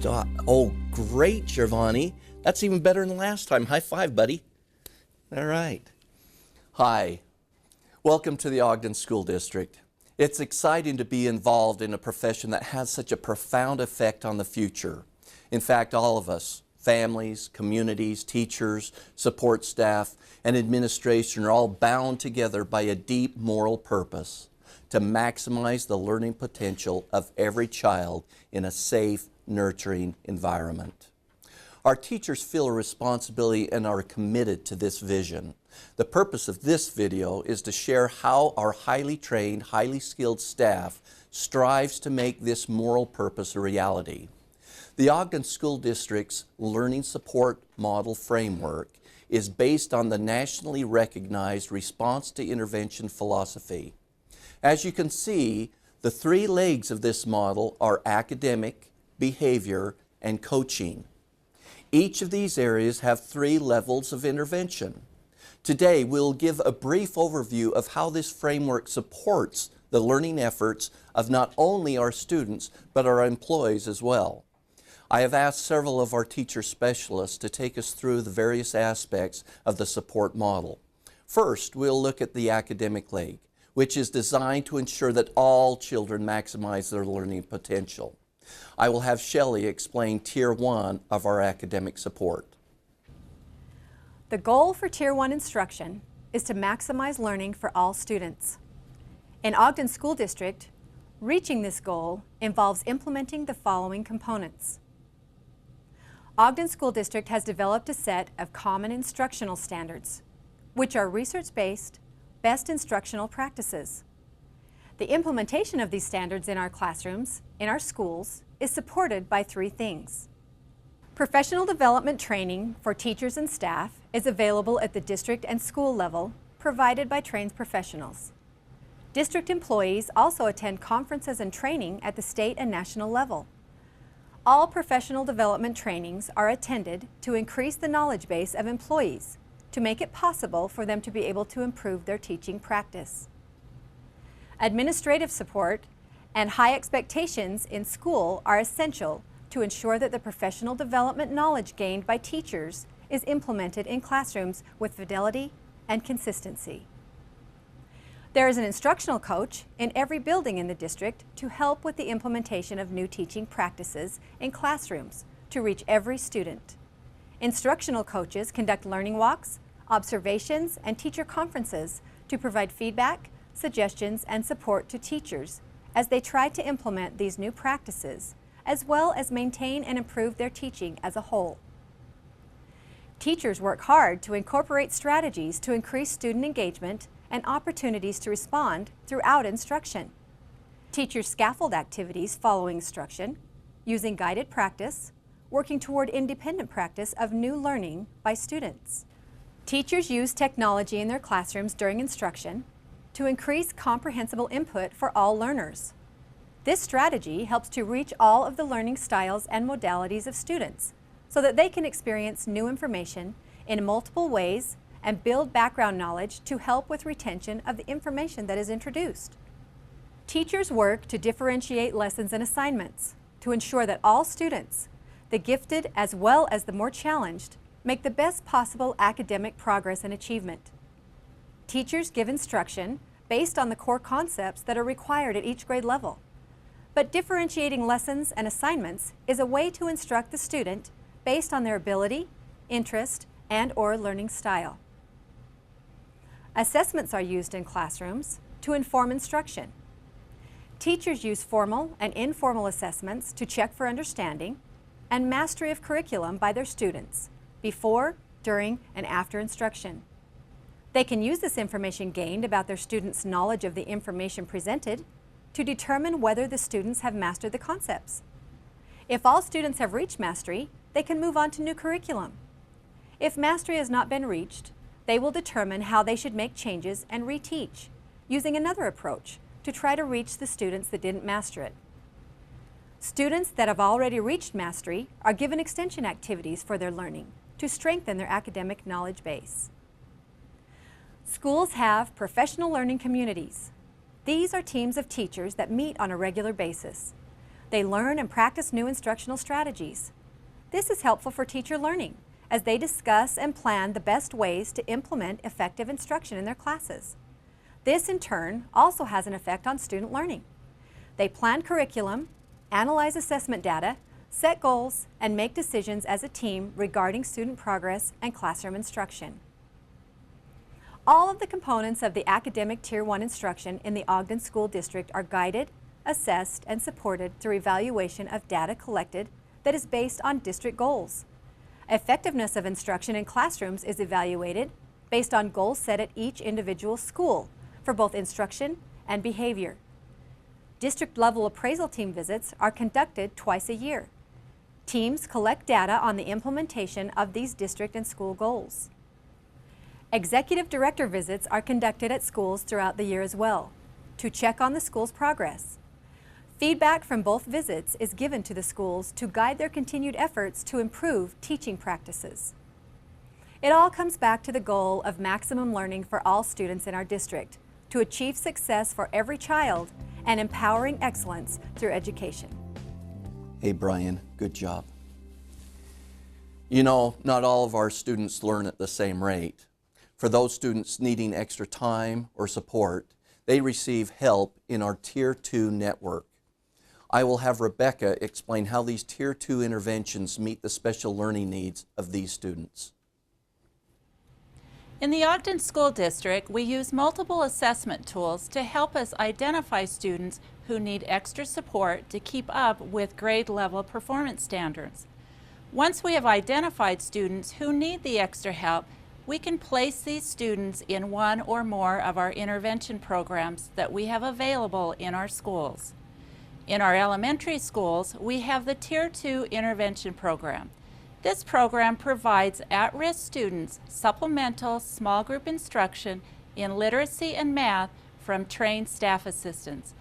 Stop. Oh, great, Giovanni. That's even better than last time. High five, buddy. All right. Hi. Welcome to the Ogden School District. It's exciting to be involved in a profession that has such a profound effect on the future. In fact, all of us, families, communities, teachers, support staff, and administration are all bound together by a deep moral purpose to maximize the learning potential of every child in a safe, nurturing environment. Our teachers feel a responsibility and are committed to this vision. The purpose of this video is to share how our highly trained, highly skilled staff strives to make this moral purpose a reality. The Ogden School District's Learning Support Model Framework is based on the nationally recognized response to intervention philosophy. As you can see, the three legs of this model are academic, behavior, and coaching. Each of these areas have three levels of intervention. Today, we'll give a brief overview of how this framework supports the learning efforts of not only our students, but our employees as well. I have asked several of our teacher specialists to take us through the various aspects of the support model. First, we'll look at the academic leg, which is designed to ensure that all children maximize their learning potential. I will have Shelley explain Tier 1 of our academic support. The goal for Tier 1 instruction is to maximize learning for all students. In Ogden School District, reaching this goal involves implementing the following components. Ogden School District has developed a set of common instructional standards, which are research-based, best instructional practices. The implementation of these standards in our classrooms, in our schools, is supported by three things. Professional development training for teachers and staff is available at the district and school level, provided by trained professionals. District employees also attend conferences and training at the state and national level. All professional development trainings are attended to increase the knowledge base of employees to make it possible for them to be able to improve their teaching practice. Administrative support and high expectations in school are essential to ensure that the professional development knowledge gained by teachers is implemented in classrooms with fidelity and consistency. There is an instructional coach in every building in the district to help with the implementation of new teaching practices in classrooms to reach every student. Instructional coaches conduct learning walks, observations, and teacher conferences to provide feedback, suggestions, and support to teachers as they try to implement these new practices, as well as maintain and improve their teaching as a whole. Teachers work hard to incorporate strategies to increase student engagement and opportunities to respond throughout instruction. Teachers scaffold activities following instruction, using guided practice, working toward independent practice of new learning by students. Teachers use technology in their classrooms during instruction to increase comprehensible input for all learners. This strategy helps to reach all of the learning styles and modalities of students so that they can experience new information in multiple ways and build background knowledge to help with retention of the information that is introduced. Teachers work to differentiate lessons and assignments to ensure that all students, the gifted as well as the more challenged, make the best possible academic progress and achievement. Teachers give instruction based on the core concepts that are required at each grade level. But differentiating lessons and assignments is a way to instruct the student based on their ability, interest, and/or learning style. Assessments are used in classrooms to inform instruction. Teachers use formal and informal assessments to check for understanding and mastery of curriculum by their students before, during, and after instruction. They can use this information gained about their students' knowledge of the information presented to determine whether the students have mastered the concepts. If all students have reached mastery, they can move on to new curriculum. If mastery has not been reached, they will determine how they should make changes and reteach, using another approach to try to reach the students that didn't master it. Students that have already reached mastery are given extension activities for their learning to strengthen their academic knowledge base. Schools have professional learning communities. These are teams of teachers that meet on a regular basis. They learn and practice new instructional strategies. This is helpful for teacher learning as they discuss and plan the best ways to implement effective instruction in their classes. This, in turn, also has an effect on student learning. They plan curriculum, analyze assessment data, set goals, and make decisions as a team regarding student progress and classroom instruction. All of the components of the academic Tier 1 instruction in the Ogden School District are guided, assessed, and supported through evaluation of data collected that is based on district goals. Effectiveness of instruction in classrooms is evaluated based on goals set at each individual school for both instruction and behavior. District-level appraisal team visits are conducted twice a year. Teams collect data on the implementation of these district and school goals. Executive director visits are conducted at schools throughout the year as well to check on the school's progress. Feedback from both visits is given to the schools to guide their continued efforts to improve teaching practices. It all comes back to the goal of maximum learning for all students in our district, to achieve success for every child and empowering excellence through education. Hey Brian, good job. You know, not all of our students learn at the same rate. For those students needing extra time or support, they receive help in our Tier 2 network. I will have Rebecca explain how these Tier 2 interventions meet the special learning needs of these students. In the Ogden School District, we use multiple assessment tools to help us identify students who need extra support to keep up with grade-level performance standards. Once we have identified students who need the extra help, we can place these students in one or more of our intervention programs that we have available in our schools. In our elementary schools, we have the Tier 2 intervention program. This program provides at-risk students supplemental small group instruction in literacy and math from trained staff assistants.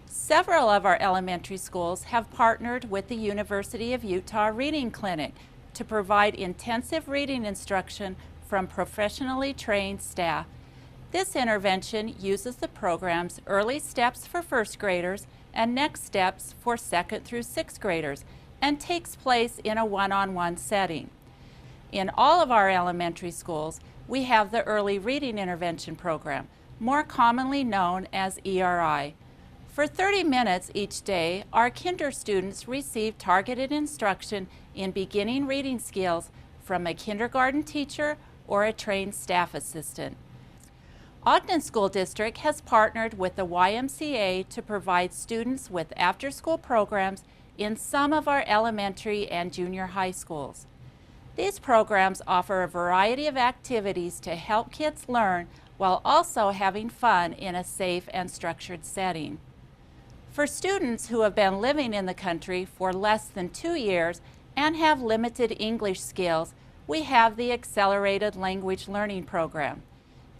Several of our elementary schools have partnered with the University of Utah Reading Clinic to provide intensive reading instruction from professionally trained staff. This intervention uses the program's early steps for first graders and next steps for second through sixth graders and takes place in a one-on-one setting. In all of our elementary schools, we have the Early Reading Intervention Program, more commonly known as ERI. For 30 minutes each day, our kinder students receive targeted instruction in beginning reading skills from a kindergarten teacher or a trained staff assistant. Ogden School District has partnered with the YMCA to provide students with after-school programs in some of our elementary and junior high schools. These programs offer a variety of activities to help kids learn while also having fun in a safe and structured setting. For students who have been living in the country for less than 2 years and have limited English skills, we have the Accelerated Language Learning Program.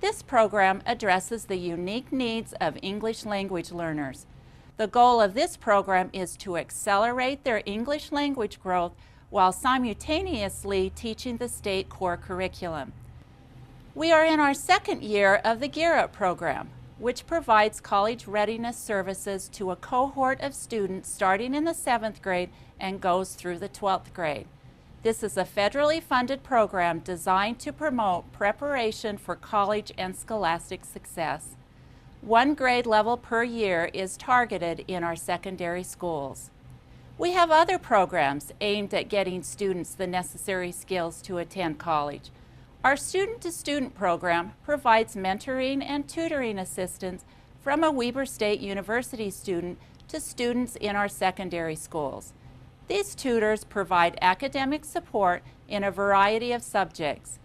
This program addresses the unique needs of English language learners. The goal of this program is to accelerate their English language growth while simultaneously teaching the state core curriculum. We are in our second year of the Gear Up program, which provides college readiness services to a cohort of students starting in the 7th grade and goes through the 12th grade. This is a federally funded program designed to promote preparation for college and scholastic success. 1 grade level per year is targeted in our secondary schools. We have other programs aimed at getting students the necessary skills to attend college. Our student-to-student program provides mentoring and tutoring assistance from a Weber State University student to students in our secondary schools. These tutors provide academic support in a variety of subjects.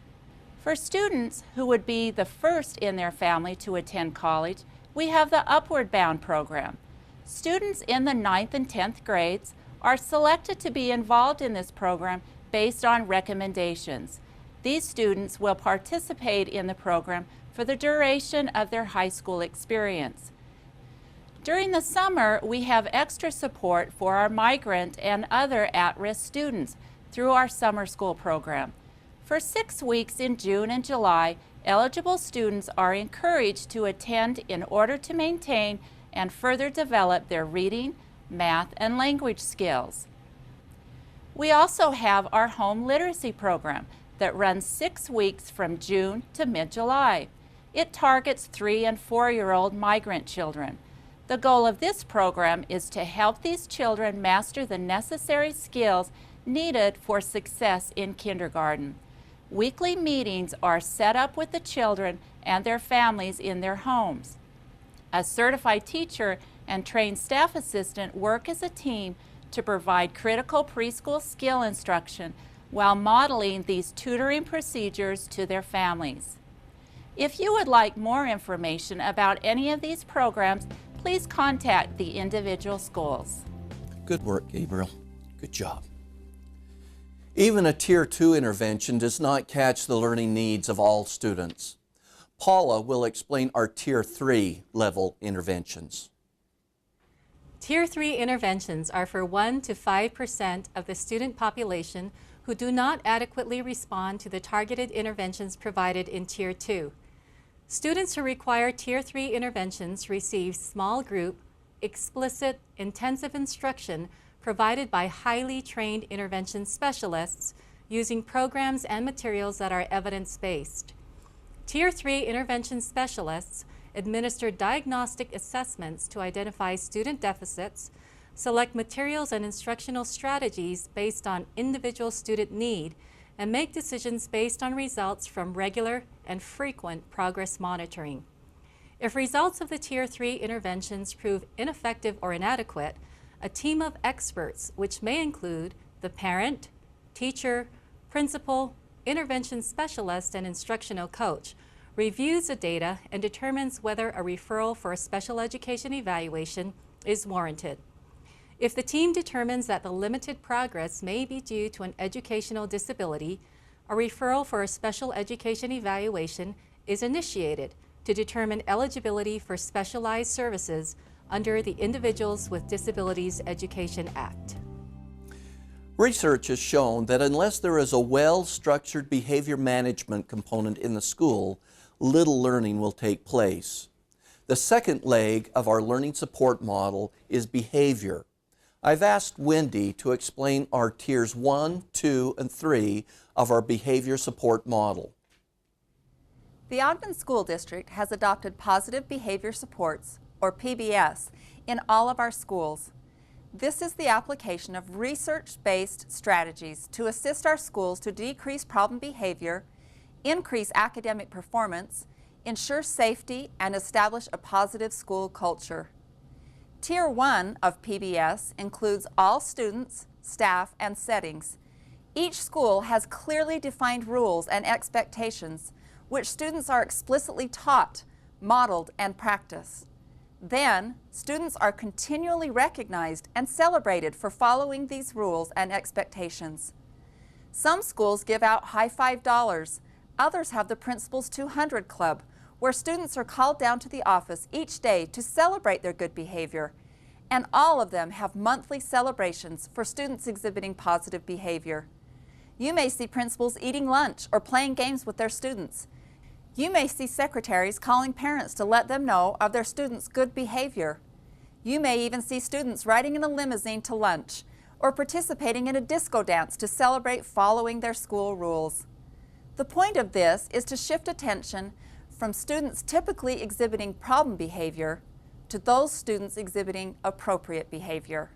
For students who would be the first in their family to attend college, we have the Upward Bound program. Students in the 9th and 10th grades are selected to be involved in this program based on recommendations. These students will participate in the program for the duration of their high school experience. During the summer, we have extra support for our migrant and other at-risk students through our summer school program. For 6 weeks in June and July, eligible students are encouraged to attend in order to maintain and further develop their reading, math, and language skills. We also have our home literacy program that runs 6 weeks from June to mid-July. It targets 3- and 4-year-old migrant children. The goal of this program is to help these children master the necessary skills needed for success in kindergarten. Weekly meetings are set up with the children and their families in their homes. A certified teacher and trained staff assistant work as a team to provide critical preschool skill instruction while modeling these tutoring procedures to their families. If you would like more information about any of these programs, please contact the individual schools. Good work, Gabriel. Good job. Even a Tier 2 intervention does not catch the learning needs of all students. Paula will explain our Tier 3 level interventions. Tier 3 interventions are for 1 to 5% of the student population who do not adequately respond to the targeted interventions provided in Tier 2. Students who require Tier 3 interventions receive small group, explicit, intensive instruction provided by highly trained intervention specialists using programs and materials that are evidence-based. Tier 3 intervention specialists administer diagnostic assessments to identify student deficits, select materials and instructional strategies based on individual student need, and make decisions based on results from regular and frequent progress monitoring. If results of the Tier 3 interventions prove ineffective or inadequate, a team of experts, which may include the parent, teacher, principal, intervention specialist, and instructional coach, reviews the data and determines whether a referral for a special education evaluation is warranted. If the team determines that the limited progress may be due to an educational disability, a referral for a special education evaluation is initiated to determine eligibility for specialized services under the Individuals with Disabilities Education Act. Research has shown that unless there is a well-structured behavior management component in the school, little learning will take place. The second leg of our learning support model is behavior. I've asked Wendy to explain our tiers 1, 2, and 3 of our behavior support model. The Ogden School District has adopted positive behavior supports, or PBS, in all of our schools. This is the application of research-based strategies to assist our schools to decrease problem behavior, increase academic performance, ensure safety, and establish a positive school culture. Tier 1 of PBS includes all students, staff, and settings. Each school has clearly defined rules and expectations, which students are explicitly taught, modeled, and practiced. Then, students are continually recognized and celebrated for following these rules and expectations. Some schools give out high-five dollars. Others have the Principal's 200 Club, where students are called down to the office each day to celebrate their good behavior. And all of them have monthly celebrations for students exhibiting positive behavior. You may see principals eating lunch or playing games with their students. You may see secretaries calling parents to let them know of their students' good behavior. You may even see students riding in a limousine to lunch or participating in a disco dance to celebrate following their school rules. The point of this is to shift attention from students typically exhibiting problem behavior to those students exhibiting appropriate behavior.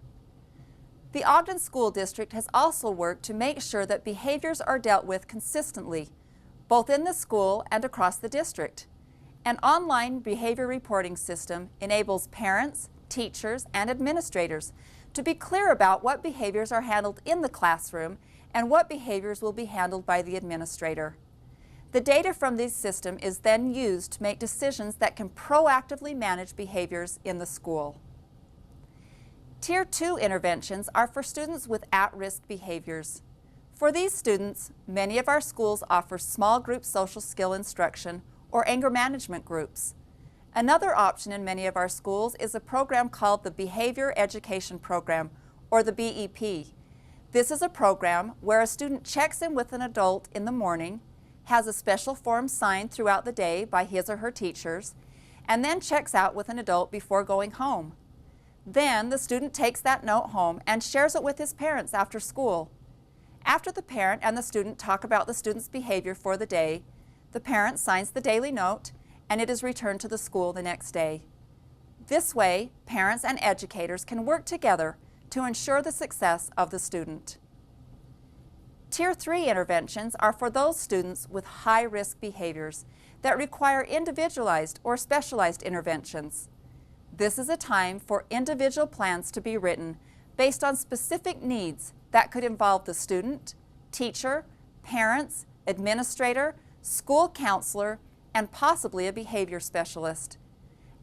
The Ogden School District has also worked to make sure that behaviors are dealt with consistently, both in the school and across the district. An online behavior reporting system enables parents, teachers, and administrators to be clear about what behaviors are handled in the classroom and what behaviors will be handled by the administrator. The data from this system is then used to make decisions that can proactively manage behaviors in the school. Tier 2 interventions are for students with at-risk behaviors. For these students, many of our schools offer small group social skill instruction or anger management groups. Another option in many of our schools is a program called the Behavior Education Program, or the BEP. This is a program where a student checks in with an adult in the morning, has a special form signed throughout the day by his or her teachers, and then checks out with an adult before going home. Then the student takes that note home and shares it with his parents after school. After the parent and the student talk about the student's behavior for the day, the parent signs the daily note and it is returned to the school the next day. This way, parents and educators can work together to ensure the success of the student. Tier 3 interventions are for those students with high-risk behaviors that require individualized or specialized interventions. This is a time for individual plans to be written based on specific needs that could involve the student, teacher, parents, administrator, school counselor, and possibly a behavior specialist.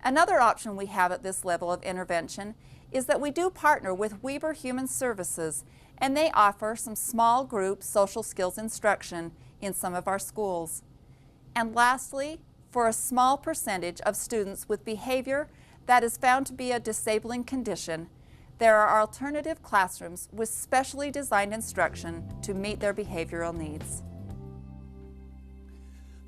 Another option we have at this level of intervention is that we do partner with Weber Human Services, and they offer some small group social skills instruction in some of our schools. And lastly, for a small percentage of students with behavior that is found to be a disabling condition, there are alternative classrooms with specially designed instruction to meet their behavioral needs.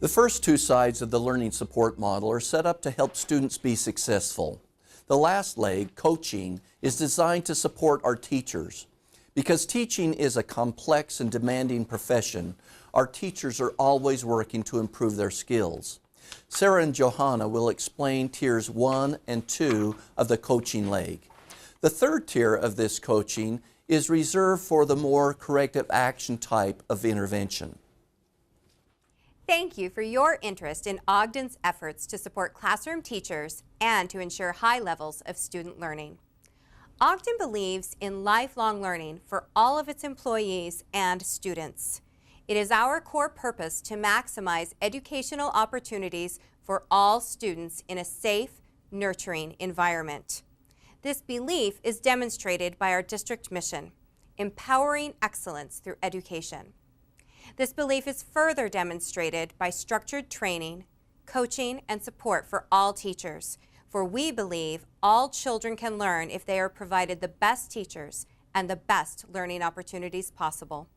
The first two sides of the learning support model are set up to help students be successful. The last leg, coaching, is designed to support our teachers. Because teaching is a complex and demanding profession, our teachers are always working to improve their skills. Sarah and Johanna will explain tiers 1 and 2 of the coaching leg. The third tier of this coaching is reserved for the more corrective action type of intervention. Thank you for your interest in Ogden's efforts to support classroom teachers and to ensure high levels of student learning. Ogden believes in lifelong learning for all of its employees and students. It is our core purpose to maximize educational opportunities for all students in a safe, nurturing environment. This belief is demonstrated by our district mission, empowering excellence through education. This belief is further demonstrated by structured training, coaching, and support for all teachers, for we believe all children can learn if they are provided the best teachers and the best learning opportunities possible.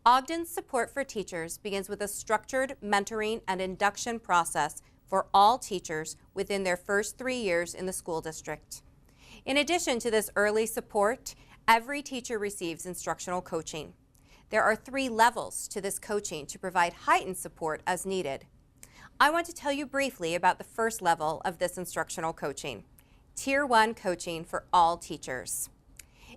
Ogden's support for teachers begins with a structured mentoring and induction process for all teachers within their first 3 years in the school district. In addition to this early support, every teacher receives instructional coaching. There are 3 levels to this coaching to provide heightened support as needed. I want to tell you briefly about the first level of this instructional coaching, Tier 1 coaching for all teachers.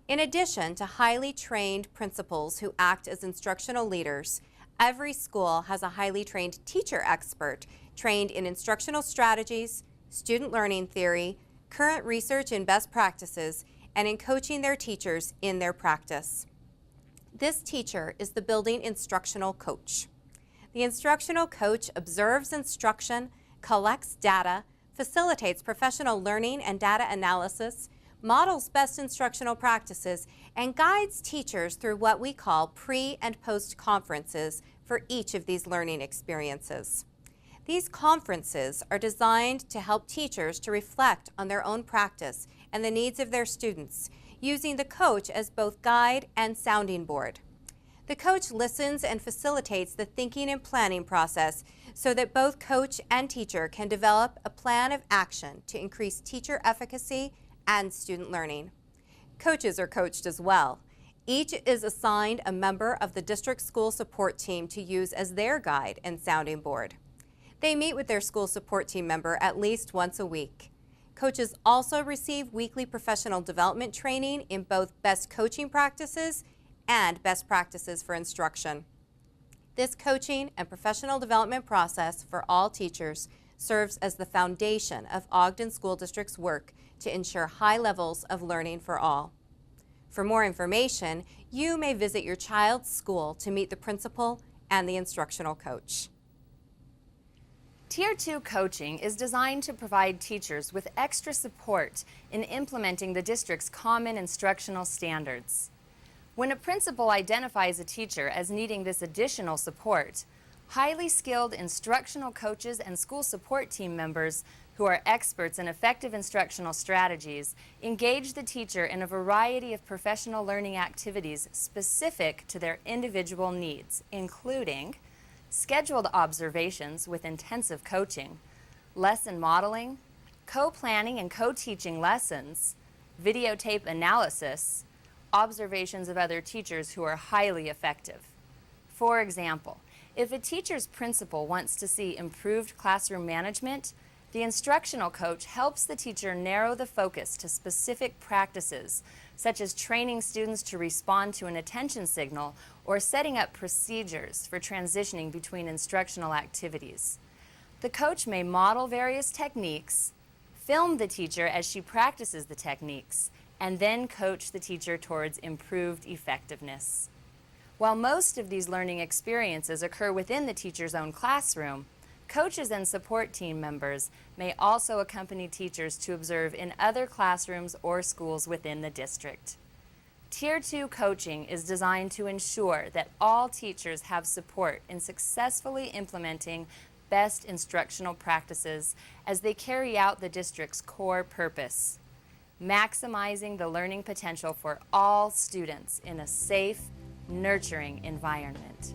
In addition to highly trained principals who act as instructional leaders, every school has a highly trained teacher expert trained in instructional strategies, student learning theory, current research and best practices, and in coaching their teachers in their practice. This teacher is the building instructional coach. The instructional coach observes instruction, collects data, facilitates professional learning and data analysis, models best instructional practices, and guides teachers through what we call pre- and post-conferences for each of these learning experiences. These conferences are designed to help teachers to reflect on their own practice and the needs of their students, using the coach as both guide and sounding board. The coach listens and facilitates the thinking and planning process so that both coach and teacher can develop a plan of action to increase teacher efficacy and student learning. Coaches are coached as well. Each is assigned a member of the district school support team to use as their guide and sounding board. They meet with their school support team member at least once a week. Coaches also receive weekly professional development training in both best coaching practices and best practices for instruction. This coaching and professional development process for all teachers serves as the foundation of Ogden School District's work to ensure high levels of learning for all. For more information, you may visit your child's school to meet the principal and the instructional coach. Tier 2 coaching is designed to provide teachers with extra support in implementing the district's common instructional standards. When a principal identifies a teacher as needing this additional support, highly skilled instructional coaches and school support team members who are experts in effective instructional strategies engage the teacher in a variety of professional learning activities specific to their individual needs, including scheduled observations with intensive coaching, lesson modeling, co-planning and co-teaching lessons, videotape analysis, observations of other teachers who are highly effective. For example, if a teacher's principal wants to see improved classroom management, the instructional coach helps the teacher narrow the focus to specific practices, such as training students to respond to an attention signal or setting up procedures for transitioning between instructional activities. The coach may model various techniques, film the teacher as she practices the techniques, and then coach the teacher towards improved effectiveness. While most of these learning experiences occur within the teacher's own classroom, coaches and support team members may also accompany teachers to observe in other classrooms or schools within the district. Tier 2 coaching is designed to ensure that all teachers have support in successfully implementing best instructional practices as they carry out the district's core purpose, maximizing the learning potential for all students in a safe, nurturing environment.